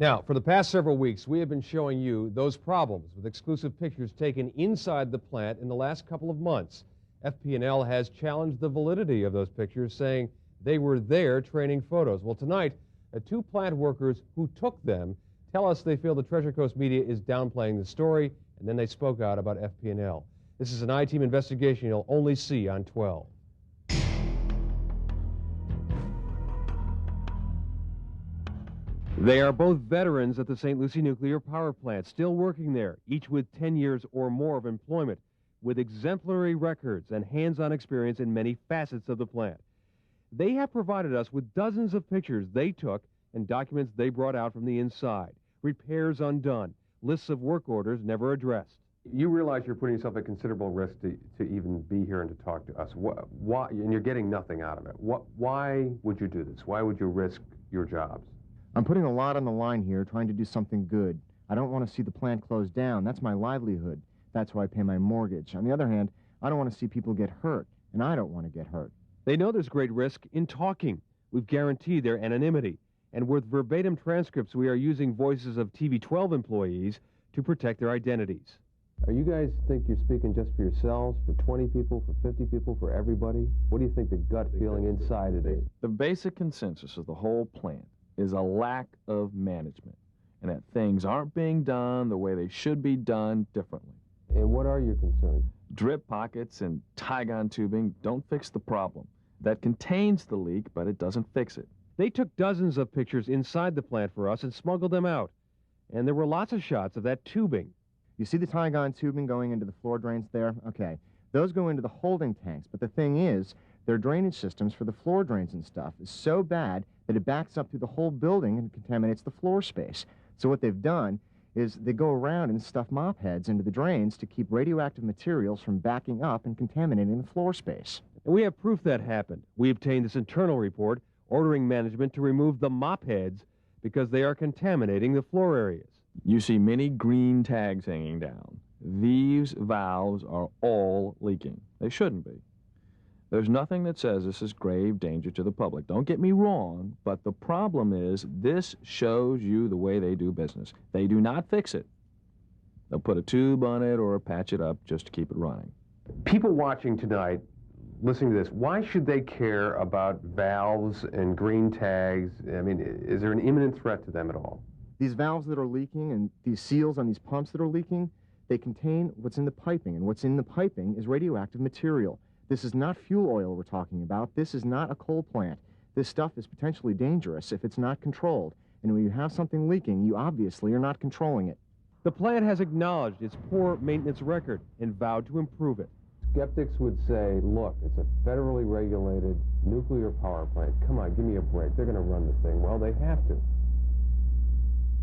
Now, for the past several weeks, we have been showing you those problems with exclusive pictures taken inside the plant in the last couple of months. FP&L has challenged the validity of those pictures, saying they were there training photos. Well, tonight, two plant workers who took them tell us they feel the Treasure Coast media is downplaying the story, and then they spoke out about FP&L. This is an I-Team investigation you'll only see on 12. They are both veterans at the St. Lucie nuclear power plant, still working there, each with 10 years or more of employment, with exemplary records and hands-on experience in many facets of the plant. They have provided us with dozens of pictures they took and documents they brought out from the inside, repairs undone, lists of work orders never addressed. You realize you're putting yourself at considerable risk to even be here and to talk to us. Why, and you're getting nothing out of it. Why would you do this? Why would you risk your jobs? I'm putting a lot on the line here, trying to do something good. I don't want to see the plant closed down. That's my livelihood. That's why I pay my mortgage. On the other hand, I don't want to see people get hurt, and I don't want to get hurt. They know there's great risk in talking. We've guaranteed their anonymity. And with verbatim transcripts, we are using voices of TV12 employees to protect their identities. You guys think you're speaking just for yourselves, for 20 people, for 50 people, for everybody? What do you think the gut feeling inside it is? The basic consensus of the whole plant is a lack of management, and that things aren't being done the way they should be done differently. And what are your concerns? Drip pockets and Tygon tubing don't fix the problem. That contains the leak, but it doesn't fix it. They took dozens of pictures inside the plant for us and smuggled them out. And there were lots of shots of that tubing. You see the Tygon tubing going into the floor drains there? Okay. Those go into the holding tanks, but the thing is, their drainage systems for the floor drains and stuff is so bad that it backs up through the whole building and contaminates the floor space. So what they've done is they go around and stuff mop heads into the drains to keep radioactive materials from backing up and contaminating the floor space. And we have proof that happened. We obtained this internal report ordering management to remove the mop heads because they are contaminating the floor areas. You see many green tags hanging down. These valves are all leaking. They shouldn't be. There's nothing that says this is grave danger to the public. Don't get me wrong, but the problem is this shows you the way they do business. They do not fix it. They'll put a tube on it or patch it up just to keep it running. People watching tonight, listening to this, why should they care about valves and green tags? I mean, is there an imminent threat to them at all? These valves that are leaking and these seals on these pumps that are leaking, they contain what's in the piping, and what's in the piping is radioactive material. This is not fuel oil we're talking about. This is not a coal plant. This stuff is potentially dangerous if it's not controlled. And when you have something leaking, you obviously are not controlling it. The plant has acknowledged its poor maintenance record and vowed to improve it. Skeptics would say, look, it's a federally regulated nuclear power plant. Come on, give me a break. They're going to run the thing. Well, they have to.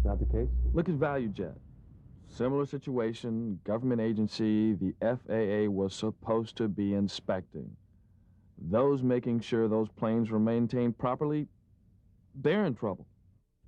Not the case? Look at ValueJet. Similar situation, government agency, the FAA was supposed to be inspecting. Those making sure those planes were maintained properly, they're in trouble.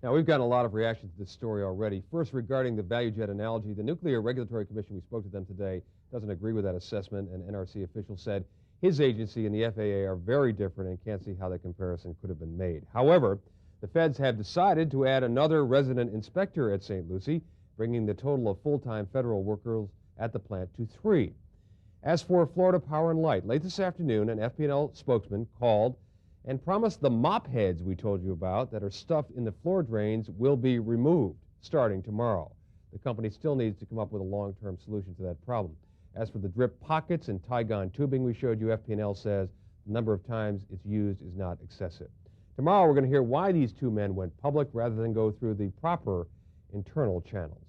Now, we've gotten a lot of reactions to this story already. First, regarding the ValueJet analogy, the Nuclear Regulatory Commission, we spoke to them today, doesn't agree with that assessment, and NRC officials said his agency and the FAA are very different and can't see how that comparison could have been made. However, the feds have decided to add another resident inspector at St. Lucie, bringing the total of full-time federal workers at the plant to 3. As for Florida Power and Light, late this afternoon, an FP&L spokesman called and promised the mop heads we told you about that are stuffed in the floor drains will be removed starting tomorrow. The company still needs to come up with a long-term solution to that problem. As for the drip pockets and Tygon tubing we showed you, FP&L says the number of times it's used is not excessive. Tomorrow we're going to hear why these two men went public rather than go through the proper internal channels.